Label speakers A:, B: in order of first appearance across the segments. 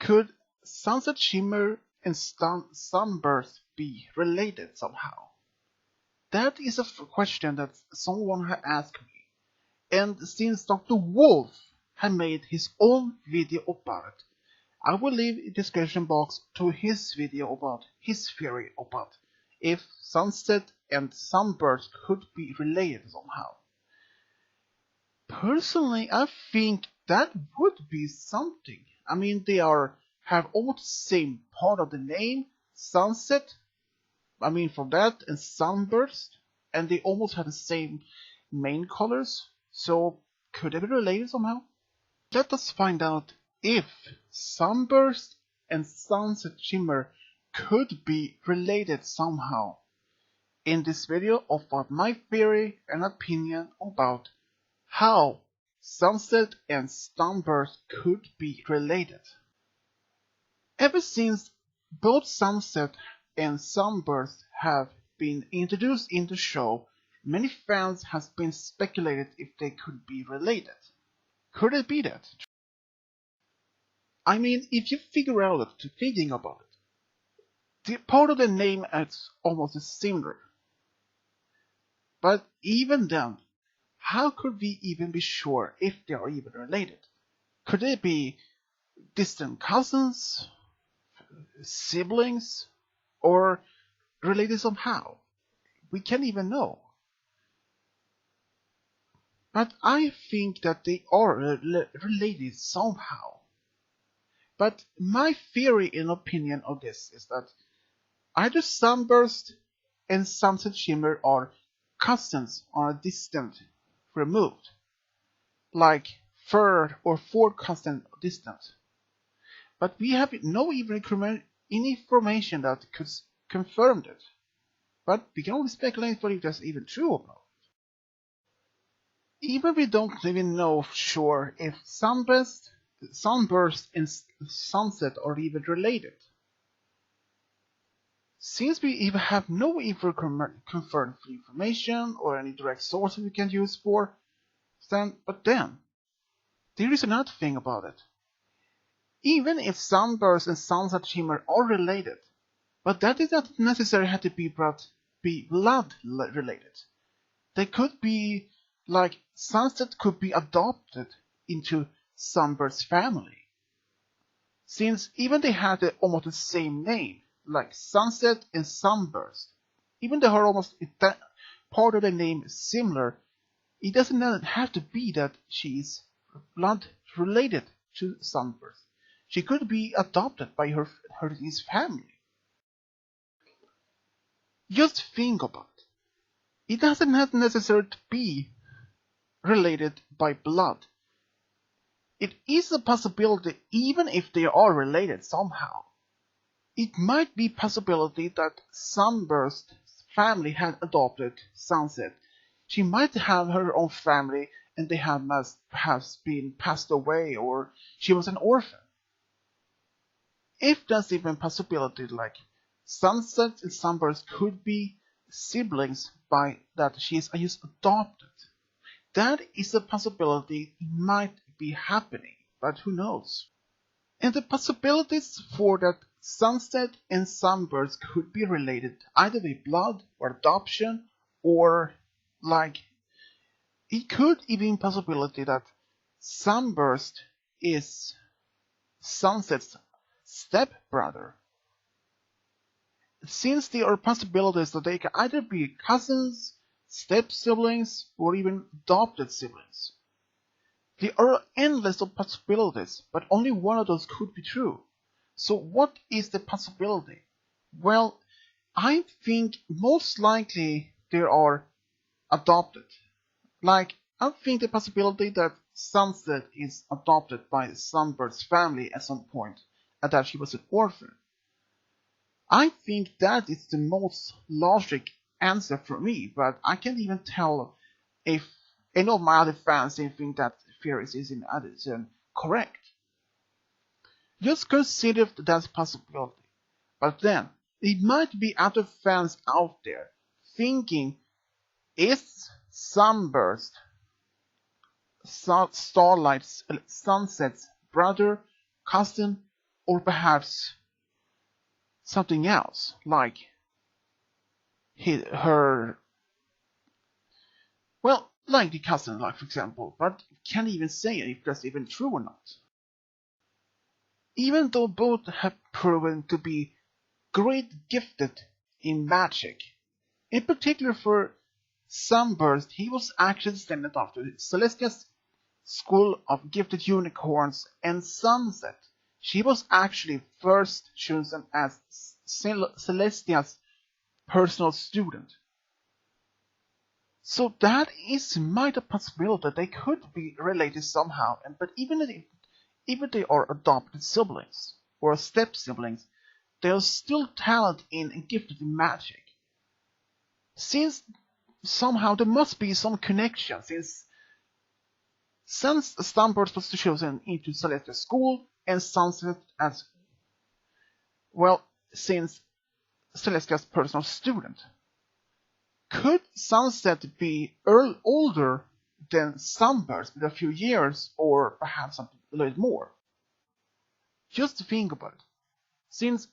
A: Could Sunset Shimmer and Sunburst be related somehow? That is a question that someone had asked me, and since DrWolf had made his own video about it, I will leave a description box to his video about his theory about if Sunset and Sunburst could be related somehow. Personally, I think that would be something. I mean, they have almost the same part of the name, Sunset, from that, and Sunburst, and they almost have the same main colors, so could they be related somehow? Let us find out if Sunburst and Sunset Shimmer could be related somehow in this video about my theory and opinion about how Sunset and Sunburst could be related. Ever since both Sunset and Sunburst have been introduced in the show, many fans have been speculated if they could be related. Could it be that? I mean, if you figure out thinking about it, the part of the name is almost similar. But even then, how could we even be sure if they are even related? Could they be distant cousins, siblings, or related somehow? We can't even know. But I think that they are related somehow. But my theory and opinion of this is that either Sunburst and Sunset Shimmer are cousins on a distant removed, like third or fourth cousin distant. But we have no even information that could confirm that. But we can only speculate for if that's even true or not. Even we don't even know for sure if Sunburst and Sunset are even related. Since we even have no confirmed information or any direct source we can use for, but then there is another thing about it. Even if Sunburst and Sunset Shimmer are related, but that is not necessarily have to be blood related. They could be like Sunset could be adopted into Sunburst's family, since even they had almost the same name, like Sunset and Sunburst. Even though that part of the name is similar, it doesn't have to be that she is blood related to Sunburst. She could be adopted by his family. Just think about it. It doesn't have necessarily to be related by blood. It is a possibility, even if they are related somehow. It might be a possibility that Sunburst's family had adopted Sunset. She might have her own family and they have perhaps been passed away, or she was an orphan. If that's even a possibility, like Sunset and Sunburst could be siblings by that she is just adopted, that is a possibility. It might be happening, but who knows? And the possibilities for that Sunset and Sunburst could be related either by blood or adoption, or like it could even be a possibility that Sunburst is Sunset's stepbrother. Since there are possibilities that they can either be cousins, step siblings, or even adopted siblings. There are endless of possibilities, but only one of those could be true. So what is the possibility? Well, I think most likely they are adopted. Like, I think the possibility that Sunset is adopted by Sunburst's family at some point, and that she was an orphan. I think that is the most logic answer for me, but I can't even tell if any of my other fans think that theory is in addition correct. Just consider that possibility. But then, it might be other fans out there thinking, is Sunburst Starlight's Sunset's brother, cousin, Or perhaps something else, like her, well, like the cousin, like for example, but can't even say if that's even true or not. Even though both have proven to be great gifted in magic. In particular for Sunburst, he was actually sent off to Celestia's School of Gifted Unicorns, and Sunset, she was actually first chosen as Celestia's personal student. So that is might a possibility that they could be related somehow, but even if they are adopted siblings or step siblings, they are still talented in and gifted in magic. Since somehow there must be some connection, since Sunburst was chosen into Celestial School and Sunset as, well, since Celestia's personal student. Could Sunset be older than Sunburst with a few years, or perhaps a little more? Just think about it. Since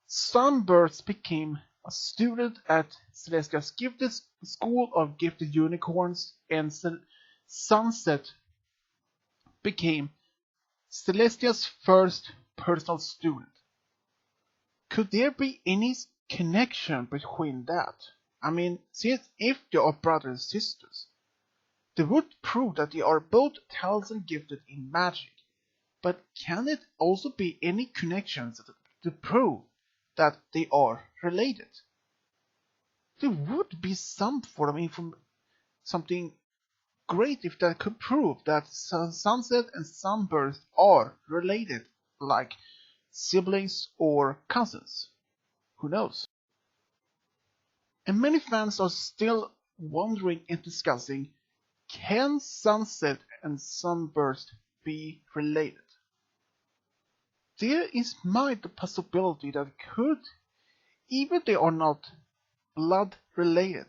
A: Sunburst became a student at Celestia's Gifted School of Gifted Unicorns, and Sunset became Celestia's first personal student. Could there be any connection between that? I mean, since if they are brothers and sisters, they would prove that they are both talented and gifted in magic. But can it also be any connections to prove that they are related? There would be some form of something great if that could prove that Sunset and Sunburst are related, like siblings or cousins. Who knows? And many fans are still wondering and discussing, can Sunset and Sunburst be related? There is might the possibility that could, even they are not blood related,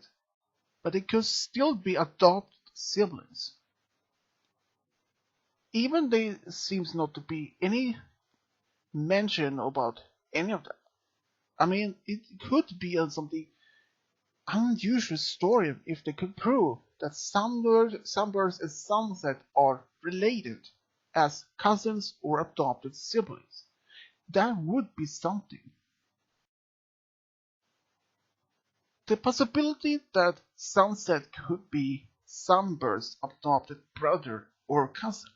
A: but they could still be adopted siblings. Even there seems not to be any mention about any of that. I mean, it could be something unusual story if they could prove that Sunburst and Sunset are related as cousins or adopted siblings. That would be something. The possibility that Sunset could be Sunburst's adopted brother or cousin.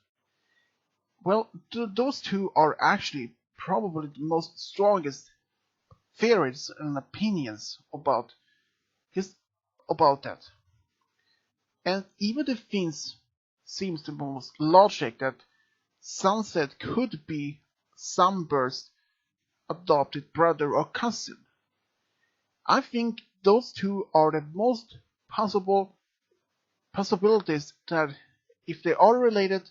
A: Well, those two are actually probably the most strongest theories and opinions about that. And even the things seems the most logic that Sunset could be Sunburst's adopted brother or cousin. I think those two are the most possibilities that if they are related,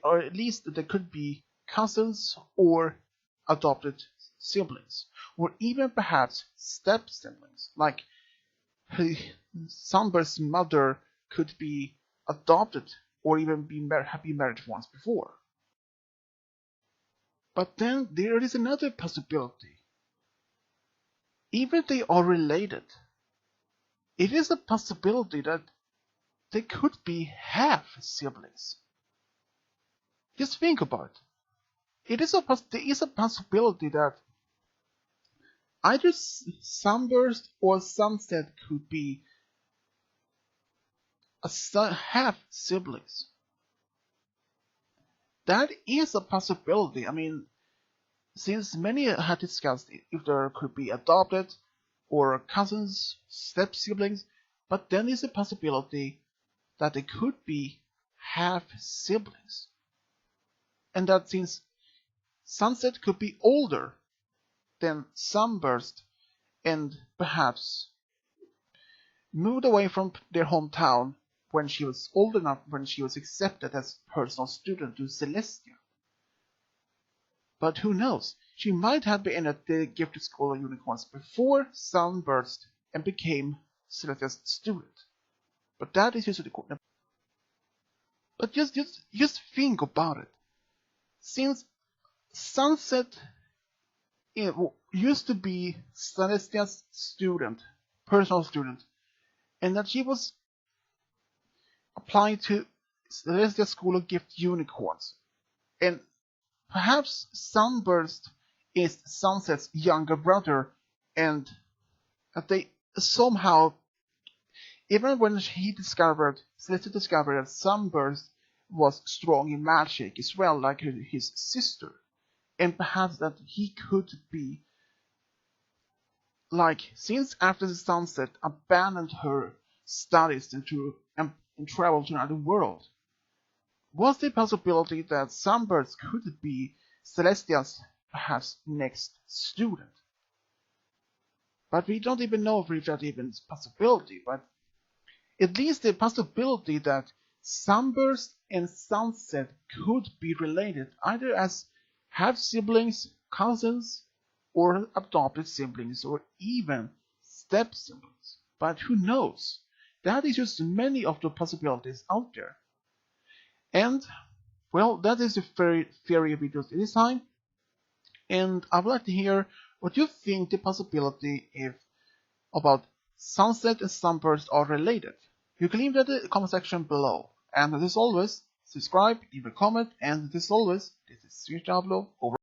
A: or at least they could be cousins or adopted siblings, or even perhaps step siblings, like Sunburst's mother could be adopted or even have been married once before. But then there is another possibility. Even if they are related, it is a possibility that they could be half siblings. Just think about it. There is a possibility that either Sunburst or Sunset could be half siblings. That is a possibility. I mean, since many had discussed if there could be adopted or cousins, step siblings, but then is a possibility that they could be half siblings. And that since Sunset could be older than Sunburst and perhaps moved away from their hometown when she was old enough, when she was accepted as personal student to Celestia. But who knows? She might have been at the Gifted School of Unicorns before Sunburst and became Celestia's student. But that is just the. But just think about it. Since Sunset used to be Celestia's student, personal student, and that she was applying to Celestia School of Gift Unicorns. And perhaps Sunburst is Sunset's younger brother, and that they somehow, even when Celestia discovered that Sunburst was strong in magic as well, like his sister, and perhaps that he could be, like, since after the Sunset abandoned her studies and traveled to another world, was the possibility that Sunburst could be Celestia's perhaps next student? But we don't even know if that even is a possibility, but at least the possibility that Sunburst and Sunset could be related either as half-siblings, cousins, or adopted siblings, or even step-siblings. But who knows? That is just many of the possibilities out there. And, well, that is the theory of videos this time. And I would like to hear what you think the possibility if about Sunset and Sunburst are related. You can leave that in the comment section below. And as always, subscribe, leave a comment, and as always, this is DrWolfs over.